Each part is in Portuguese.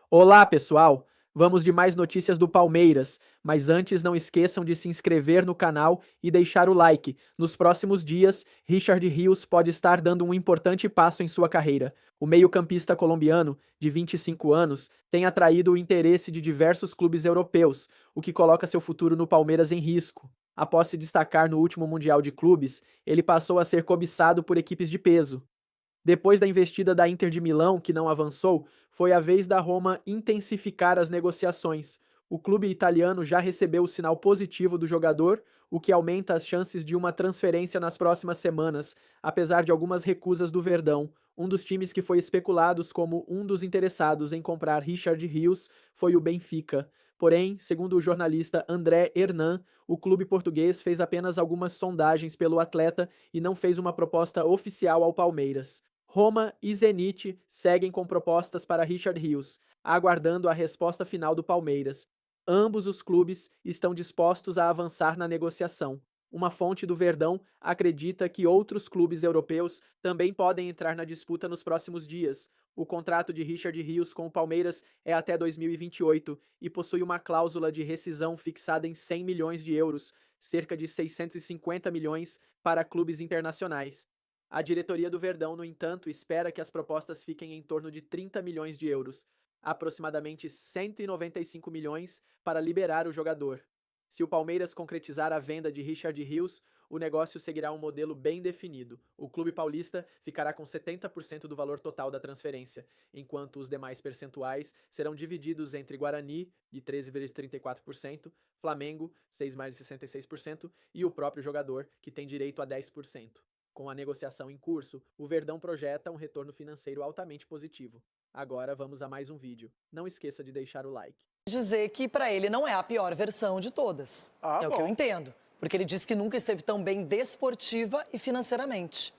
Olá, pessoal! Vamos de mais notícias do Palmeiras, mas antes não esqueçam de se inscrever no canal e deixar o like. Nos próximos dias, Richard Rios pode estar dando um importante passo em sua carreira. O meio-campista colombiano, de 25 anos, tem atraído o interesse de diversos clubes europeus, o que coloca seu futuro no Palmeiras em risco. Após se destacar no último Mundial de Clubes, ele passou a ser cobiçado por equipes de peso. Depois da investida da Inter de Milão, que não avançou, foi a vez da Roma intensificar as negociações. O clube italiano já recebeu o sinal positivo do jogador, o que aumenta as chances de uma transferência nas próximas semanas, apesar de algumas recusas do Verdão. Um dos times que foi especulados como um dos interessados em comprar Richard Rios foi o Benfica. Porém, segundo o jornalista André Hernan, o clube português fez apenas algumas sondagens pelo atleta e não fez uma proposta oficial ao Palmeiras. Roma e Zenit seguem com propostas para Richard Rios, aguardando a resposta final do Palmeiras. Ambos os clubes estão dispostos a avançar na negociação. Uma fonte do Verdão acredita que outros clubes europeus também podem entrar na disputa nos próximos dias. O contrato de Richard Rios com o Palmeiras é até 2028 e possui uma cláusula de rescisão fixada em 100 milhões de euros, cerca de 650 milhões para clubes internacionais. A diretoria do Verdão, no entanto, espera que as propostas fiquem em torno de 30 milhões de euros, aproximadamente 195 milhões para liberar o jogador. Se o Palmeiras concretizar a venda de Richard Rios, o negócio seguirá um modelo bem definido. O clube paulista ficará com 70% do valor total da transferência, enquanto os demais percentuais serão divididos entre Guarani, de 13,34%, Flamengo, 6,66%, e o próprio jogador, que tem direito a 10%. Com a negociação em curso, o Verdão projeta um retorno financeiro altamente positivo. Agora vamos a mais um vídeo. Não esqueça de deixar o like. Dizer que para ele não é a pior versão de todas. O que eu entendo. Porque ele disse que nunca esteve tão bem desportiva e financeiramente.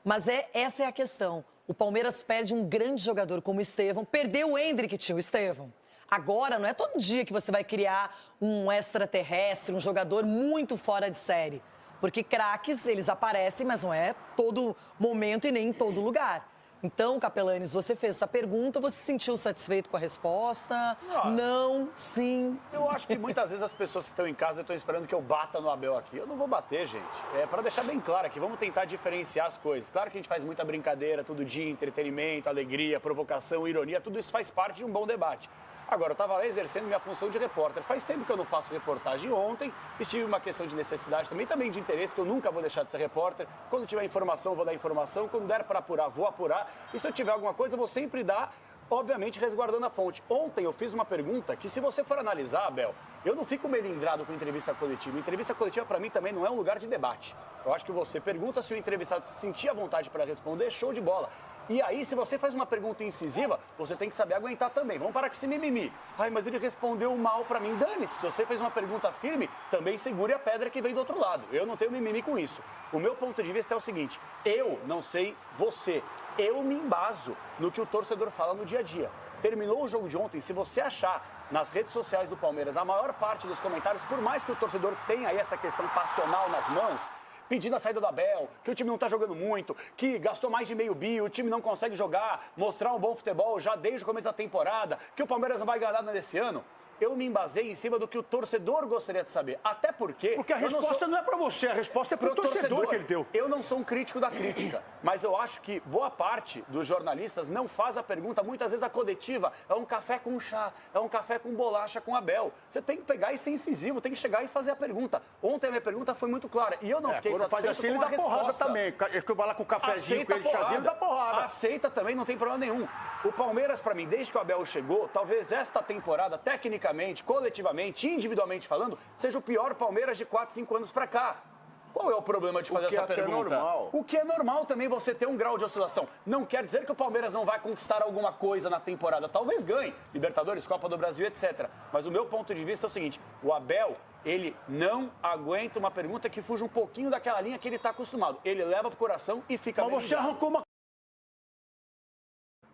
Mas essa é a questão. O Palmeiras perde um grande jogador como o Estevão, perdeu o Endrick, tinha o Estevão. Agora, não é todo dia que você vai criar um extraterrestre, um jogador muito fora de série. Porque craques, eles aparecem, mas não é todo momento e nem em todo lugar. Então, Capelanes, você fez essa pergunta, você se sentiu satisfeito com a resposta? Não, sim. Eu acho que muitas vezes as pessoas que estão em casa estão esperando que eu bata no Abel aqui. Eu não vou bater, gente. É para deixar bem claro aqui, vamos tentar diferenciar as coisas. Claro que a gente faz muita brincadeira todo dia, entretenimento, alegria, provocação, ironia, tudo isso faz parte de um bom debate. Agora, eu estava lá exercendo minha função de repórter. Faz tempo que eu não faço reportagem. Ontem estive uma questão de necessidade também de interesse, que eu nunca vou deixar de ser repórter. Quando tiver informação, vou dar informação. Quando der para apurar, vou apurar. E se eu tiver alguma coisa, eu vou sempre dar, obviamente, resguardando a fonte. Ontem eu fiz uma pergunta que, se você for analisar, Abel, eu não fico melindrado com entrevista coletiva. Entrevista coletiva, para mim, também não é um lugar de debate. Eu acho que você pergunta se o entrevistado se sentir à vontade para responder, show de bola. E aí, se você faz uma pergunta incisiva, você tem que saber aguentar também. Vamos parar com esse mimimi. Ai, mas ele respondeu mal para mim. Dane-se, se você fez uma pergunta firme, também segure a pedra que vem do outro lado. Eu não tenho mimimi com isso. O meu ponto de vista é o seguinte, eu não sei você, eu me embaso no que o torcedor fala no dia a dia. Terminou o jogo de ontem, se você achar nas redes sociais do Palmeiras a maior parte dos comentários, por mais que o torcedor tenha aí essa questão passional nas mãos, pedindo a saída do Abel, que o time não está jogando muito, que gastou mais de meio bi, o time não consegue jogar, mostrar um bom futebol já desde o começo da temporada, que o Palmeiras não vai ganhar nada nesse ano. Eu me embasei em cima do que o torcedor gostaria de saber. Até porque... Porque a resposta não é para você, a resposta é para o torcedor que ele deu. Eu não sou um crítico da crítica, mas eu acho que boa parte dos jornalistas não faz a pergunta. Muitas vezes a coletiva é um café com chá, é um café com bolacha com Abel. Você tem que pegar e ser incisivo, tem que chegar e fazer a pergunta. Ontem a minha pergunta foi muito clara e eu não fiquei satisfeito assim, com a resposta. Ele dá porrada também. Ele vai lá com o cafezinho, com ele chazinho, ele dá porrada. Aceita também, não tem problema nenhum. O Palmeiras, para mim, desde que o Abel chegou, talvez esta temporada, tecnicamente, coletivamente, individualmente falando, seja o pior Palmeiras de 4, 5 anos para cá. Qual é o problema de fazer essa pergunta? Normal. O que é normal também você ter um grau de oscilação. Não quer dizer que o Palmeiras não vai conquistar alguma coisa na temporada. Talvez ganhe. Libertadores, Copa do Brasil, etc. Mas o meu ponto de vista é o seguinte. O Abel, ele não aguenta uma pergunta que fuja um pouquinho daquela linha que ele está acostumado. Ele leva pro coração e fica... Mas você arrancou uma...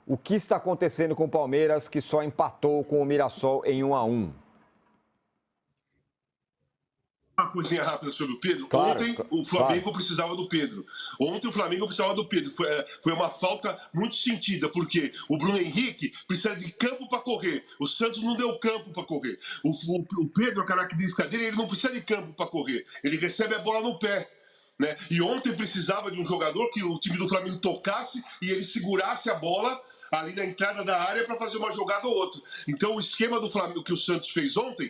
O que está acontecendo com o Palmeiras, que só empatou com o Mirassol em 1-1? Uma coisinha rápida sobre o Pedro. Claro, Ontem o Flamengo precisava do Pedro. Ontem o Flamengo precisava do Pedro. Foi uma falta muito sentida, porque o Bruno Henrique precisa de campo para correr. O Santos não deu campo para correr. O Pedro, a característica dele, ele não precisa de campo para correr. Ele recebe a bola no pé. Né? E ontem precisava de um jogador que o time do Flamengo tocasse e ele segurasse a bola ali na entrada da área para fazer uma jogada ou outra. Então o esquema do Flamengo que o Santos fez ontem,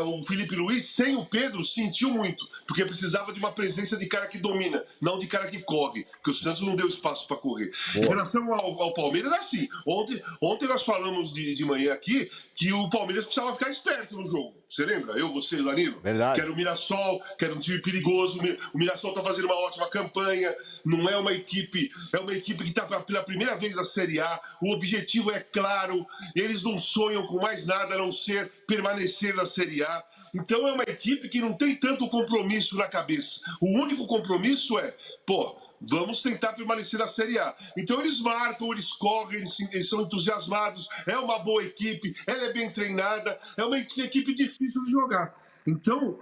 o Felipe Luiz sem o Pedro sentiu muito, porque precisava de uma presença de cara que domina, não de cara que corre, porque o Santos não deu espaço para correr. Boa. Em relação ao Palmeiras, é assim, ontem nós falamos de manhã aqui que o Palmeiras precisava ficar esperto no jogo. Você lembra? Eu, você e o Danilo? Verdade. Que era o Mirassol, que era um time perigoso. O Mirassol está fazendo uma ótima campanha. Não é uma equipe... É uma equipe que está pela primeira vez na Série A. O objetivo é claro. Eles não sonham com mais nada a não ser permanecer na Série A. Então é uma equipe que não tem tanto compromisso na cabeça. O único compromisso é... Vamos tentar permanecer na Série A. Então eles marcam, eles correm, eles são entusiasmados. É uma boa equipe, ela é bem treinada, é uma equipe difícil de jogar. Então,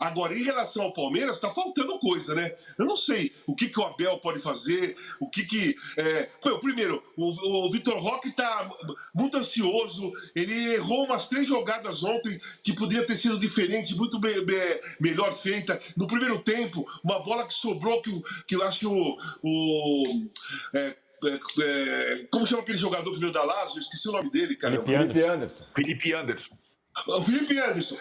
agora, em relação ao Palmeiras, está faltando coisa, né? Eu não sei o que o Abel pode fazer, primeiro, o Vitor Roque está muito ansioso, ele errou umas 3 jogadas ontem que poderia ter sido diferente, muito melhor feita. No primeiro tempo, uma bola que sobrou, que eu acho que como chama aquele jogador que veio da Lazio? Esqueci o nome dele, cara. Felipe Anderson. O Felipe Anderson,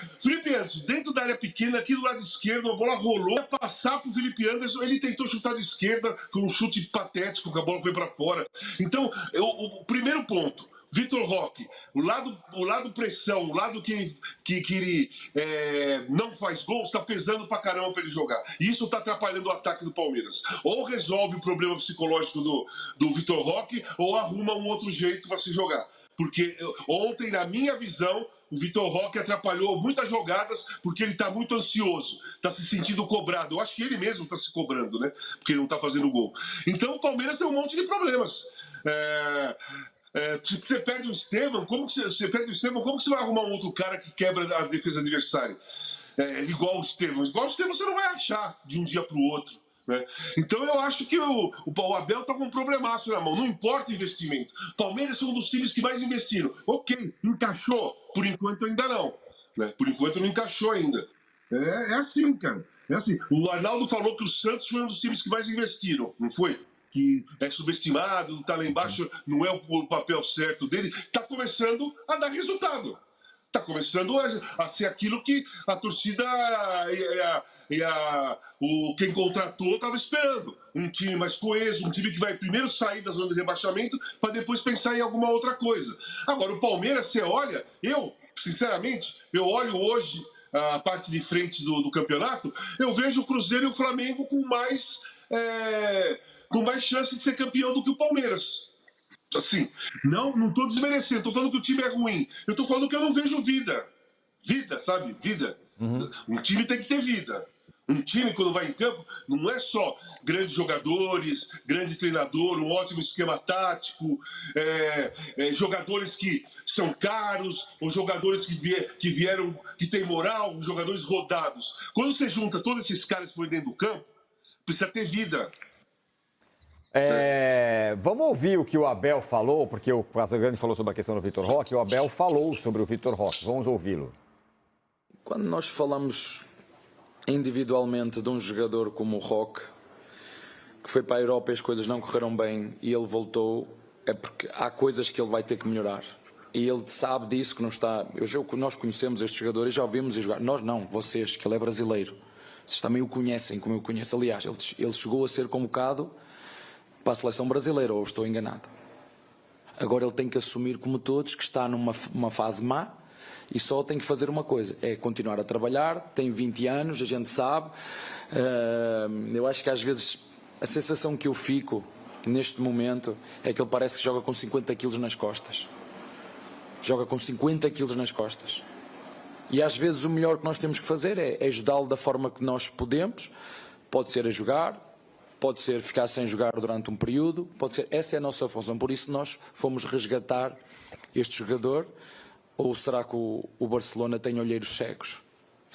dentro da área pequena, aqui do lado esquerdo, a bola rolou, ia passar pro Felipe Anderson, ele tentou chutar de esquerda, foi um chute patético, que a bola foi para fora. Então, o primeiro ponto, Vitor Roque, o lado pressão, o lado que ele não faz gol, está pesando pra caramba para ele jogar. E isso está atrapalhando o ataque do Palmeiras. Ou resolve o problema psicológico do Vitor Roque, ou arruma um outro jeito para se jogar. Porque ontem, na minha visão, o Vitor Roque atrapalhou muitas jogadas porque ele está muito ansioso, está se sentindo cobrado. Eu acho que ele mesmo está se cobrando, né? Porque ele não está fazendo gol. Então o Palmeiras tem um monte de problemas. Se você perde o Estevão, como que você vai arrumar um outro cara que quebra a defesa adversária? Igual o Estevão. Igual o Estevão você não vai achar de um dia para o outro. Né? Então eu acho que o Abel está com um problemaço na mão, não importa o investimento. Palmeiras é um dos times que mais investiram. Ok, encaixou? Por enquanto ainda não. Né? Por enquanto não encaixou ainda. É assim, cara. É assim. O Arnaldo falou que o Santos foi um dos times que mais investiram, não foi? Que é subestimado, está lá embaixo, não é o papel certo dele. Está começando a dar resultado. Está começando a ser aquilo que a torcida quem contratou estava esperando. Um time mais coeso, um time que vai primeiro sair da zona de rebaixamento para depois pensar em alguma outra coisa. Agora, o Palmeiras, você olha, sinceramente, eu olho hoje a parte de frente do campeonato, eu vejo o Cruzeiro e o Flamengo com mais chance de ser campeão do que o Palmeiras. Assim, não estou desmerecendo, estou falando que o time é ruim. Eu estou falando que eu não vejo vida. Vida, sabe? Vida. Uhum. Um time tem que ter vida. Um time, quando vai em campo, não é só grandes jogadores, grande treinador, um ótimo esquema tático, jogadores que são caros, ou jogadores que vieram, que têm moral, jogadores rodados. Quando você junta todos esses caras por dentro do campo, precisa ter vida. Vamos ouvir o que o Abel falou, porque o Casagrande falou sobre a questão do Vitor Roque, o Abel falou sobre o Vitor Roque. Vamos ouvi-lo. Quando nós falamos individualmente de um jogador como o Roque, que foi para a Europa e as coisas não correram bem e ele voltou, é porque há coisas que ele vai ter que melhorar. E ele sabe disso, que não está... Nós conhecemos este jogador e já ouvimos jogar. Nós não, vocês, que ele é brasileiro. Vocês também o conhecem, como eu conheço. Aliás, ele chegou a ser convocado para a seleção brasileira, ou estou enganado. Agora ele tem que assumir, como todos, que está numa fase má e só tem que fazer uma coisa, é continuar a trabalhar. Tem 20 anos, a gente sabe. Eu acho que às vezes a sensação que eu fico neste momento é que ele parece que joga com 50 quilos nas costas. Joga com 50 quilos nas costas. E às vezes o melhor que nós temos que fazer é ajudá-lo da forma que nós podemos. Pode ser a jogar, pode ser ficar sem jogar durante um período, pode ser, essa é a nossa função. Por isso nós fomos resgatar este jogador. Ou será que o Barcelona tem olheiros cegos?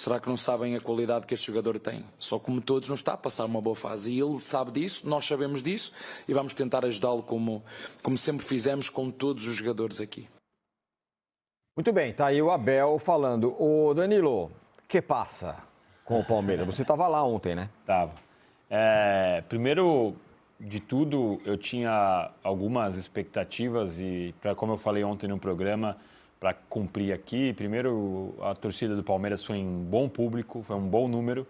Será que não sabem a qualidade que este jogador tem? Só como todos não está a passar uma boa fase. E ele sabe disso, nós sabemos disso e vamos tentar ajudá-lo como sempre fizemos com todos os jogadores aqui. Muito bem, tá aí o Abel falando. Ô Danilo, que passa com o Palmeiras? Você estava lá ontem, né? Tava. Primeiro de tudo, eu tinha algumas expectativas e, como eu falei ontem no programa, para cumprir aqui. Primeiro, a torcida do Palmeiras foi um bom público, foi um bom número.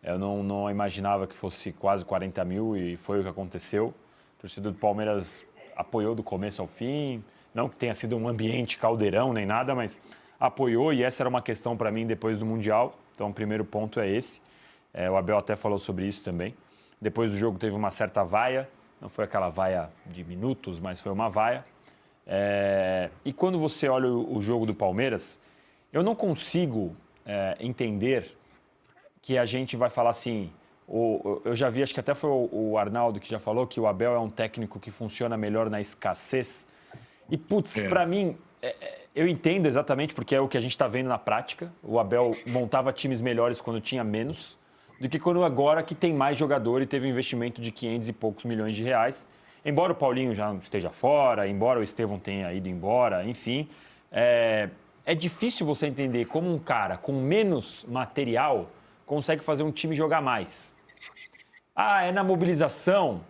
Eu não imaginava que fosse quase 40 mil e foi o que aconteceu. A torcida do Palmeiras apoiou do começo ao fim. Não que tenha sido um ambiente caldeirão nem nada, mas apoiou e essa era uma questão para mim depois do Mundial. Então, o primeiro ponto é esse. O Abel até falou sobre isso também. Depois do jogo teve uma certa vaia. Não foi aquela vaia de minutos, mas foi uma vaia. E quando você olha o jogo do Palmeiras, eu não consigo entender que a gente vai falar assim... Eu já vi, acho que até foi o Arnaldo que já falou que o Abel é um técnico que funciona melhor na escassez. E, putz, para mim, eu entendo exatamente porque é o que a gente está vendo na prática. O Abel montava times melhores quando tinha menos do que quando agora que tem mais jogador e teve um investimento de 500 e poucos milhões de reais. Embora o Paulinho já esteja fora, embora o Estevão tenha ido embora, enfim, é difícil você entender como um cara com menos material consegue fazer um time jogar mais. É na mobilização,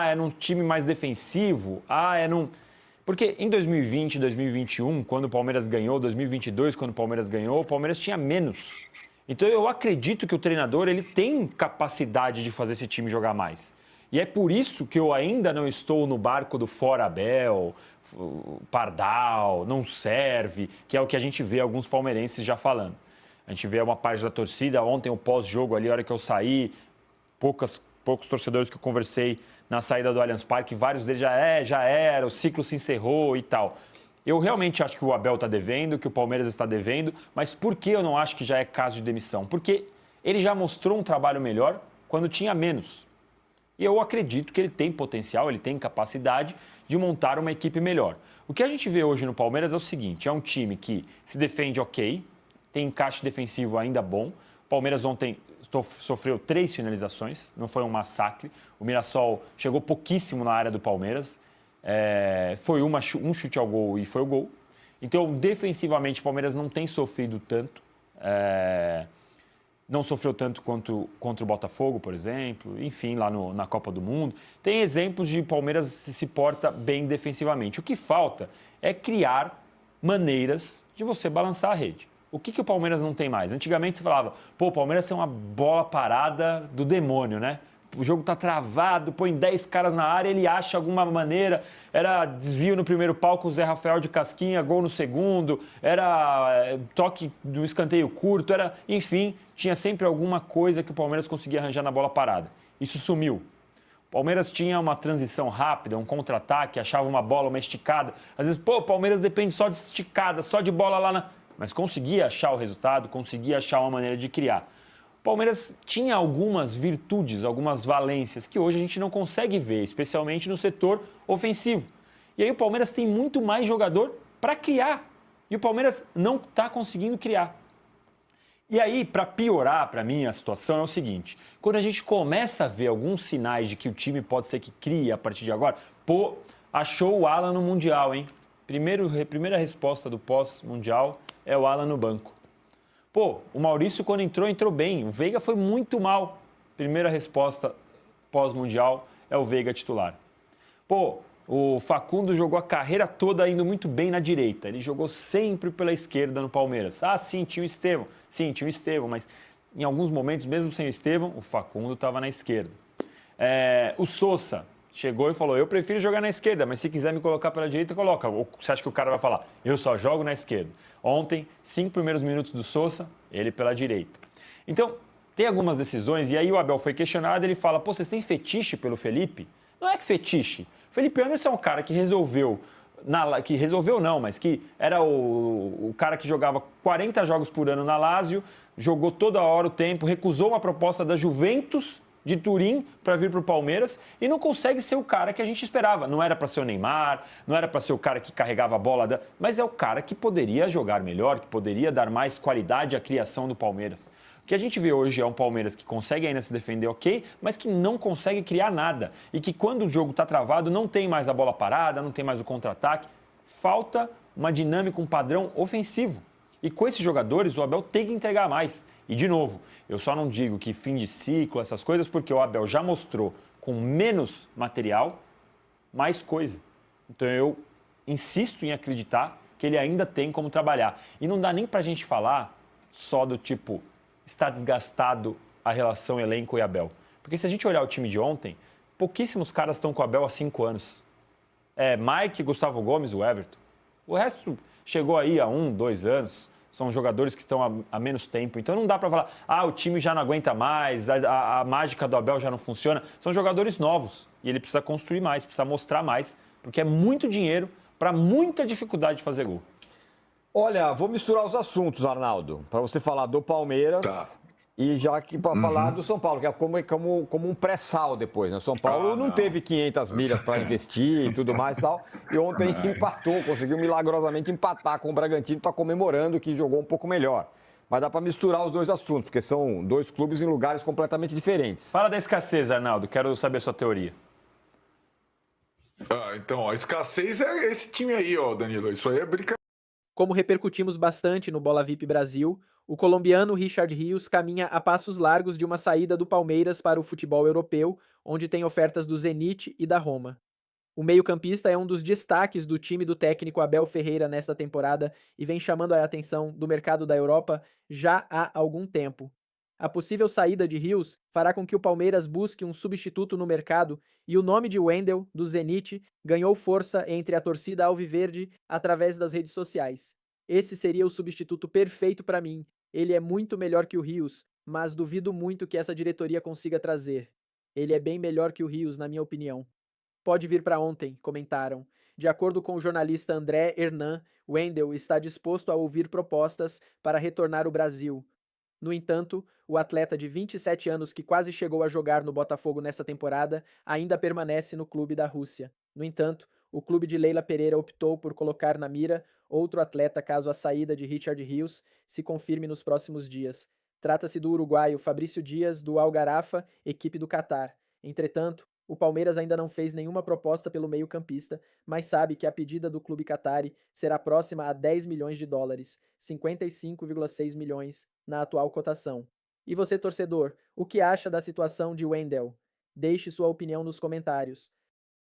é num time mais defensivo, Porque em 2020, 2021, quando o Palmeiras ganhou, 2022, quando o Palmeiras ganhou, o Palmeiras tinha menos. Então eu acredito que o treinador ele tem capacidade de fazer esse time jogar mais. E é por isso que eu ainda não estou no barco do fora Abel, Pardal, não serve, que é o que a gente vê alguns palmeirenses já falando. A gente vê uma parte da torcida, ontem o pós-jogo ali, a hora que eu saí, poucos torcedores que eu conversei na saída do Allianz Parque, vários deles já era, o ciclo se encerrou e tal. Eu realmente acho que o Abel está devendo, que o Palmeiras está devendo, mas por que eu não acho que já é caso de demissão? Porque ele já mostrou um trabalho melhor quando tinha menos. E eu acredito que ele tem potencial, ele tem capacidade de montar uma equipe melhor. O que a gente vê hoje no Palmeiras é o seguinte, é um time que se defende ok, tem encaixe defensivo ainda bom. O Palmeiras ontem sofreu 3 finalizações, não foi um massacre. O Mirassol chegou pouquíssimo na área do Palmeiras. Foi um chute ao gol e foi o gol. Então, defensivamente, o Palmeiras não tem sofrido tanto. Não sofreu tanto quanto contra o Botafogo, por exemplo. Enfim, lá na Copa do Mundo. Tem exemplos de Palmeiras se porta bem defensivamente. O que falta é criar maneiras de você balançar a rede. O que o Palmeiras não tem mais? Antigamente você falava, o Palmeiras tem uma bola parada do demônio, né? O jogo tá travado, põe 10 caras na área, ele acha alguma maneira. Era desvio no primeiro pau com o Zé Rafael de casquinha, gol no segundo, era toque do escanteio curto, enfim, tinha sempre alguma coisa que o Palmeiras conseguia arranjar na bola parada. Isso sumiu. O Palmeiras tinha uma transição rápida, um contra-ataque, achava uma bola, uma esticada. Às vezes, o Palmeiras depende só de esticada, só de bola lá na... Mas conseguia achar o resultado, conseguia achar uma maneira de criar. O Palmeiras tinha algumas virtudes, algumas valências que hoje a gente não consegue ver, especialmente no setor ofensivo. E aí o Palmeiras tem muito mais jogador para criar. E o Palmeiras não está conseguindo criar. E aí, para piorar para mim a situação é o seguinte, quando a gente começa a ver alguns sinais de que o time pode ser que crie a partir de agora, achou o Alan no Mundial, hein? Primeira resposta do pós-Mundial é o Alan no banco. O Maurício, quando entrou bem. O Veiga foi muito mal. Primeira resposta pós-Mundial é o Veiga titular. O Facundo jogou a carreira toda indo muito bem na direita. Ele jogou sempre pela esquerda no Palmeiras. Sim, tinha o Estevão. Sim, tinha o Estevão, mas em alguns momentos, mesmo sem o Estevão, o Facundo estava na esquerda. O Sousa chegou e falou, eu prefiro jogar na esquerda, mas se quiser me colocar pela direita, coloca. Ou você acha que o cara vai falar, eu só jogo na esquerda? Ontem, 5 primeiros minutos do Sousa, ele pela direita. Então, tem algumas decisões, e aí o Abel foi questionado, ele fala, vocês têm fetiche pelo Felipe? Não é que fetiche. O Felipe Anderson é um cara que resolveu mas que era o cara que jogava 40 jogos por ano na Lazio, jogou toda hora o tempo, recusou uma proposta da Juventus de Turim para vir para o Palmeiras e não consegue ser o cara que a gente esperava. Não era para ser o Neymar, não era para ser o cara que carregava a bola, mas é o cara que poderia jogar melhor, que poderia dar mais qualidade à criação do Palmeiras. O que a gente vê hoje é um Palmeiras que consegue ainda se defender ok, mas que não consegue criar nada. E que quando o jogo está travado, não tem mais a bola parada, não tem mais o contra-ataque. Falta uma dinâmica, um padrão ofensivo. E com esses jogadores, o Abel tem que entregar mais. E, de novo, eu só não digo que fim de ciclo, essas coisas, porque o Abel já mostrou com menos material, mais coisa. Então eu insisto em acreditar que ele ainda tem como trabalhar. E não dá nem pra gente falar só do tipo, está desgastado a relação elenco e Abel. Porque se a gente olhar o time de ontem, pouquíssimos caras estão com o Abel há 5 anos. Mike, Gustavo Gomes, o Everton. O resto chegou aí há 1, 2 anos. São jogadores que estão há menos tempo. Então não dá para falar, o time já não aguenta mais, a mágica do Abel já não funciona. São jogadores novos e ele precisa construir mais, precisa mostrar mais, porque é muito dinheiro para muita dificuldade de fazer gol. Olha, vou misturar os assuntos, Arnaldo, para você falar do Palmeiras e já que para falar do São Paulo, que é como um pré-sal depois, né? São Paulo não teve 500 milhas para investir e tudo mais e tal, e ontem empatou, conseguiu milagrosamente empatar com o Bragantino, está comemorando que jogou um pouco melhor. Mas dá para misturar os dois assuntos, porque são dois clubes em lugares completamente diferentes. Fala da escassez, Arnaldo, quero saber a sua teoria. Então, a escassez é esse time aí, Danilo, isso aí é brincadeira. Como repercutimos bastante no Bola VIP Brasil, o colombiano Richard Rios caminha a passos largos de uma saída do Palmeiras para o futebol europeu, onde tem ofertas do Zenit e da Roma. O meio-campista é um dos destaques do time do técnico Abel Ferreira nesta temporada e vem chamando a atenção do mercado da Europa já há algum tempo. A possível saída de Rios fará com que o Palmeiras busque um substituto no mercado e o nome de Wendel, do Zenit, ganhou força entre a torcida alviverde através das redes sociais. Esse seria o substituto perfeito para mim. Ele é muito melhor que o Rios, mas duvido muito que essa diretoria consiga trazer. Ele é bem melhor que o Rios, na minha opinião. Pode vir para ontem, comentaram. De acordo com o jornalista André Hernan, Wendel está disposto a ouvir propostas para retornar ao Brasil. No entanto, o atleta de 27 anos que quase chegou a jogar no Botafogo nesta temporada ainda permanece no clube da Rússia. No entanto, o clube de Leila Pereira optou por colocar na mira outro atleta caso a saída de Richard Rios se confirme nos próximos dias. Trata-se do uruguaio Fabrício Dias, do Al Gharafa, equipe do Catar. Entretanto, o Palmeiras ainda não fez nenhuma proposta pelo meio-campista, mas sabe que a pedida do clube catari será próxima a 10 milhões de dólares, 55,6 milhões na atual cotação. E você, torcedor, o que acha da situação de Wendel? Deixe sua opinião nos comentários.